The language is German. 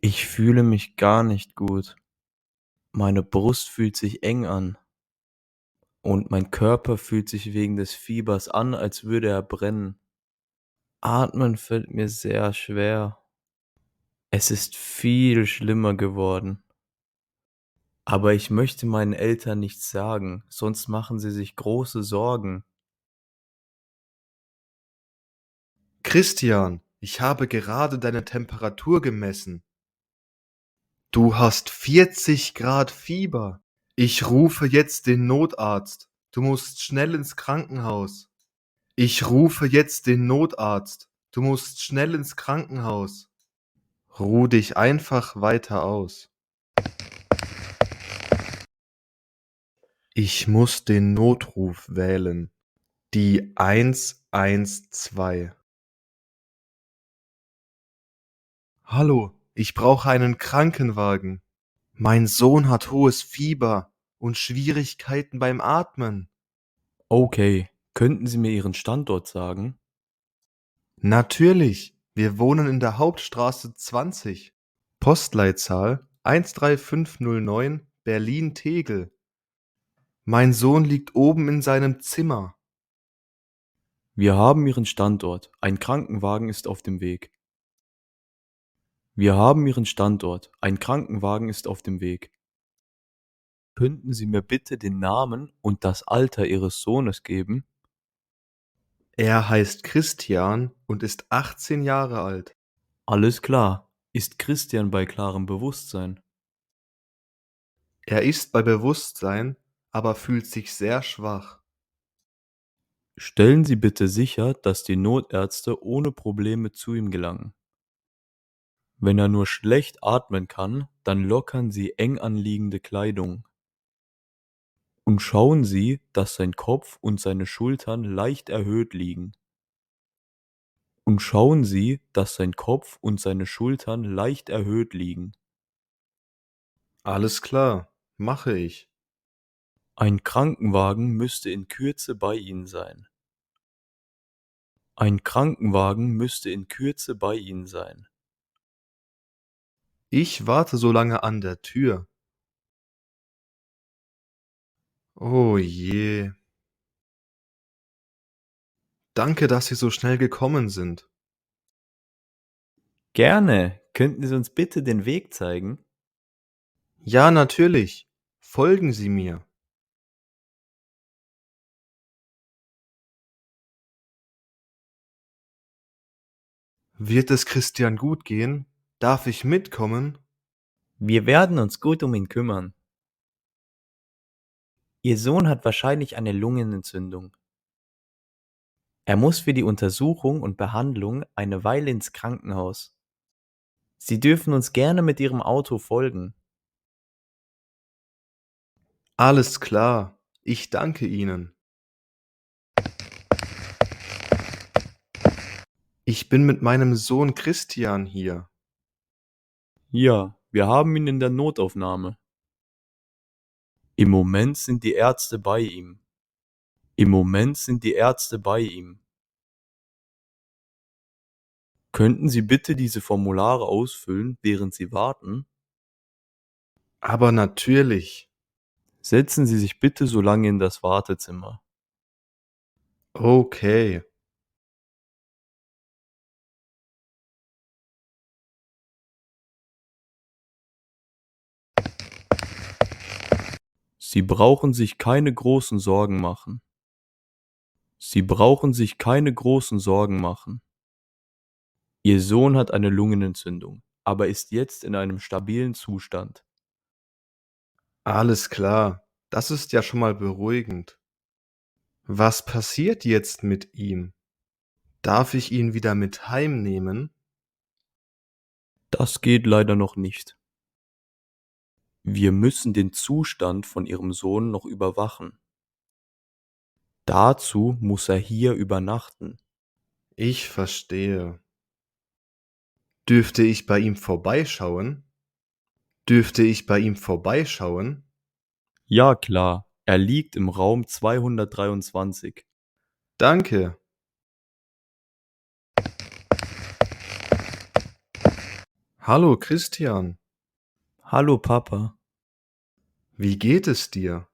Ich fühle mich gar nicht gut. Meine Brust fühlt sich eng an und mein Körper fühlt sich wegen des Fiebers an, als würde er brennen. Atmen fällt mir sehr schwer. Es ist viel schlimmer geworden. Aber ich möchte meinen Eltern nichts sagen, sonst machen sie sich große Sorgen. Christian, ich habe gerade deine Temperatur gemessen. Du hast 40 Grad Fieber. Ich rufe jetzt den Notarzt. Du musst schnell ins Krankenhaus. Ich rufe jetzt den Notarzt. Du musst schnell ins Krankenhaus. Ruh dich einfach weiter aus. Ich muss den Notruf wählen. Die 112. Hallo, ich brauche einen Krankenwagen. Mein Sohn hat hohes Fieber und Schwierigkeiten beim Atmen. Okay, könnten Sie mir Ihren Standort sagen? Natürlich, wir wohnen in der Hauptstraße 20. Postleitzahl 13509 Berlin-Tegel. Mein Sohn liegt oben in seinem Zimmer. Wir haben Ihren Standort. Ein Krankenwagen ist auf dem Weg. Wir haben Ihren Standort. Ein Krankenwagen ist auf dem Weg. Könnten Sie mir bitte den Namen und das Alter Ihres Sohnes geben? Er heißt Christian und ist 18 Jahre alt. Alles klar. Ist Christian bei klarem Bewusstsein? Er ist bei Bewusstsein, aber fühlt sich sehr schwach. Stellen Sie bitte sicher, dass die Notärzte ohne Probleme zu ihm gelangen. Wenn er nur schlecht atmen kann, dann lockern Sie eng anliegende Kleidung. Und schauen Sie, dass sein Kopf und seine Schultern leicht erhöht liegen. Und schauen Sie, dass sein Kopf und seine Schultern leicht erhöht liegen. Alles klar, mache ich. Ein Krankenwagen müsste in Kürze bei Ihnen sein. Ein Krankenwagen müsste in Kürze bei Ihnen sein. Ich warte so lange an der Tür. Oh je. Danke, dass Sie so schnell gekommen sind. Gerne. Könnten Sie uns bitte den Weg zeigen? Ja, natürlich. Folgen Sie mir. Wird es Christian gut gehen? Darf ich mitkommen? Wir werden uns gut um ihn kümmern. Ihr Sohn hat wahrscheinlich eine Lungenentzündung. Er muss für die Untersuchung und Behandlung eine Weile ins Krankenhaus. Sie dürfen uns gerne mit Ihrem Auto folgen. Alles klar. Ich danke Ihnen. Ich bin mit meinem Sohn Christian hier. Ja, wir haben ihn in der Notaufnahme. Im Moment sind die Ärzte bei ihm. Im Moment sind die Ärzte bei ihm. Könnten Sie bitte diese Formulare ausfüllen, während Sie warten? Aber natürlich. Setzen Sie sich bitte so lange in das Wartezimmer. Okay. Sie brauchen sich keine großen Sorgen machen. Sie brauchen sich keine großen Sorgen machen. Ihr Sohn hat eine Lungenentzündung, aber ist jetzt in einem stabilen Zustand. Alles klar. Das ist ja schon mal beruhigend. Was passiert jetzt mit ihm? Darf ich ihn wieder mit heimnehmen? Das geht leider noch nicht. Wir müssen den Zustand von Ihrem Sohn noch überwachen. Dazu muss er hier übernachten. Ich verstehe. Dürfte ich bei ihm vorbeischauen? Dürfte ich bei ihm vorbeischauen? Ja klar, er liegt im Raum 223. Danke. Hallo Christian, Hallo Papa. wie geht es dir?